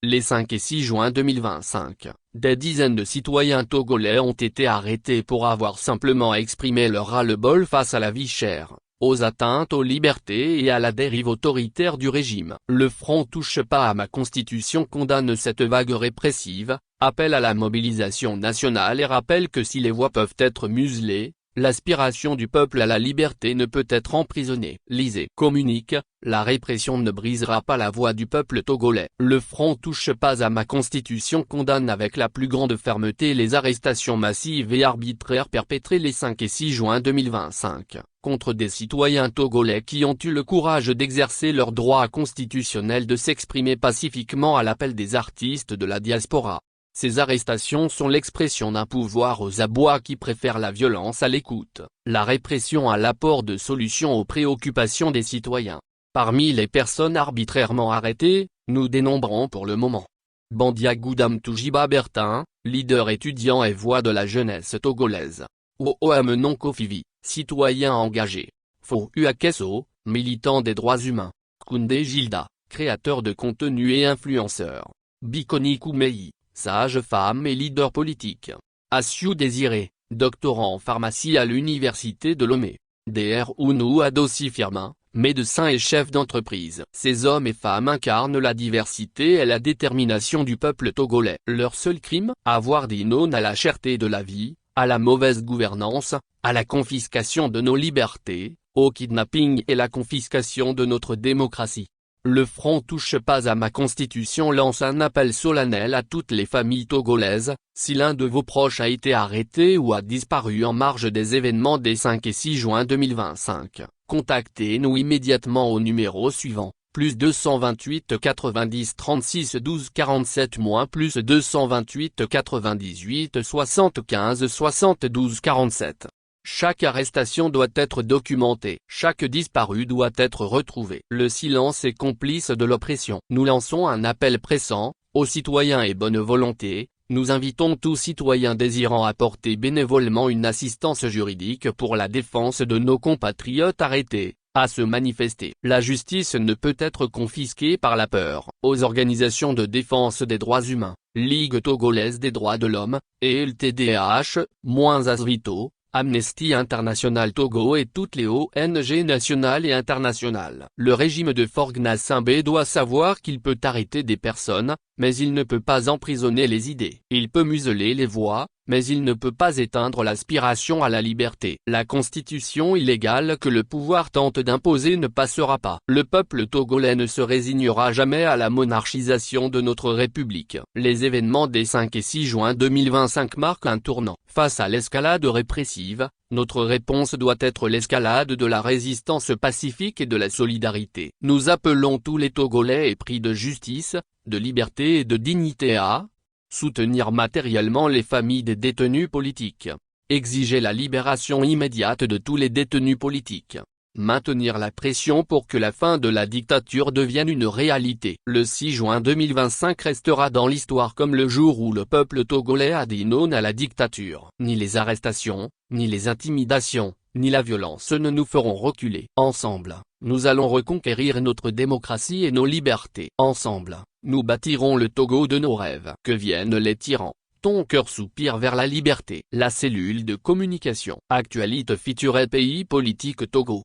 Les 5 et 6 juin 2025, des dizaines de citoyens togolais ont été arrêtés pour avoir simplement exprimé leur ras-le-bol face à la vie chère, aux atteintes aux libertés et à la dérive autoritaire du régime. Le Front Touche pas à ma Constitution condamne cette vague répressive, appelle à la mobilisation nationale et rappelle que si les voix peuvent être muselées, l'aspiration du peuple à la liberté ne peut être emprisonnée. Lisez. Communique, la répression ne brisera pas la voix du peuple togolais. Le Front Touche pas à ma Constitution condamne avec la plus grande fermeté les arrestations massives et arbitraires perpétrées les 5 et 6 juin 2025, contre des citoyens togolais qui ont eu le courage d'exercer leur droit constitutionnel de s'exprimer pacifiquement à l'appel des artistes de la diaspora. Ces arrestations sont l'expression d'un pouvoir aux abois qui préfère la violence à l'écoute, la répression à l'apport de solutions aux préoccupations des citoyens. Parmi les personnes arbitrairement arrêtées, nous dénombrons pour le moment Bandiagou Damtoujiba Bertin, leader étudiant et voix de la jeunesse togolaise. Ooam Nonkofivi, citoyen engagé. Fo Uakeso, militant des droits humains. Koundé Gilda, créateur de contenu et influenceur. Bikoni Koumei, sage femme et leader politique. Assou Désiré, doctorant en pharmacie à l'université de Lomé. Dr Ounou Adossi Firmin, médecin et chef d'entreprise. Ces hommes et femmes incarnent la diversité et la détermination du peuple togolais. Leur seul crime, avoir dit non à la cherté de la vie, à la mauvaise gouvernance, à la confiscation de nos libertés, au kidnapping et la confiscation de notre démocratie. Le Front Touche pas à ma Constitution lance un appel solennel à toutes les familles togolaises. Si l'un de vos proches a été arrêté ou a disparu en marge des événements des 5 et 6 juin 2025, contactez-nous immédiatement au numéro suivant, +228 90 36 12 47 +228 98 75 72 47. Chaque arrestation doit être documentée. Chaque disparu doit être retrouvé. Le silence est complice de l'oppression. Nous lançons un appel pressant, aux citoyens et bonne volonté. Nous invitons tout citoyen désirant apporter bénévolement une assistance juridique pour la défense de nos compatriotes arrêtés, à se manifester. La justice ne peut être confisquée par la peur. Aux organisations de défense des droits humains, Ligue togolaise des droits de l'homme, et LTDH-Asvito, Amnesty International Togo et toutes les ONG nationales et internationales. Le régime de Faure Gnassingbé doit savoir qu'il peut arrêter des personnes, mais il ne peut pas emprisonner les idées. Il peut museler les voix, mais il ne peut pas éteindre l'aspiration à la liberté. La constitution illégale que le pouvoir tente d'imposer ne passera pas. Le peuple togolais ne se résignera jamais à la monarchisation de notre République. Les événements des 5 et 6 juin 2025 marquent un tournant. Face à l'escalade répressive, notre réponse doit être l'escalade de la résistance pacifique et de la solidarité. Nous appelons tous les Togolais épris de justice, de liberté et de dignité à soutenir matériellement les familles des détenus politiques, exiger la libération immédiate de tous les détenus politiques, maintenir la pression pour que la fin de la dictature devienne une réalité. Le 6 juin 2025 restera dans l'histoire comme le jour où le peuple togolais a dit non à la dictature. Ni les arrestations, ni les intimidations, ni la violence ne nous feront reculer. Ensemble, nous allons reconquérir notre démocratie et nos libertés. Ensemble, nous bâtirons le Togo de nos rêves. Que viennent les tyrans. Ton cœur soupire vers la liberté. La cellule de communication. Actualité feature pays politique Togo.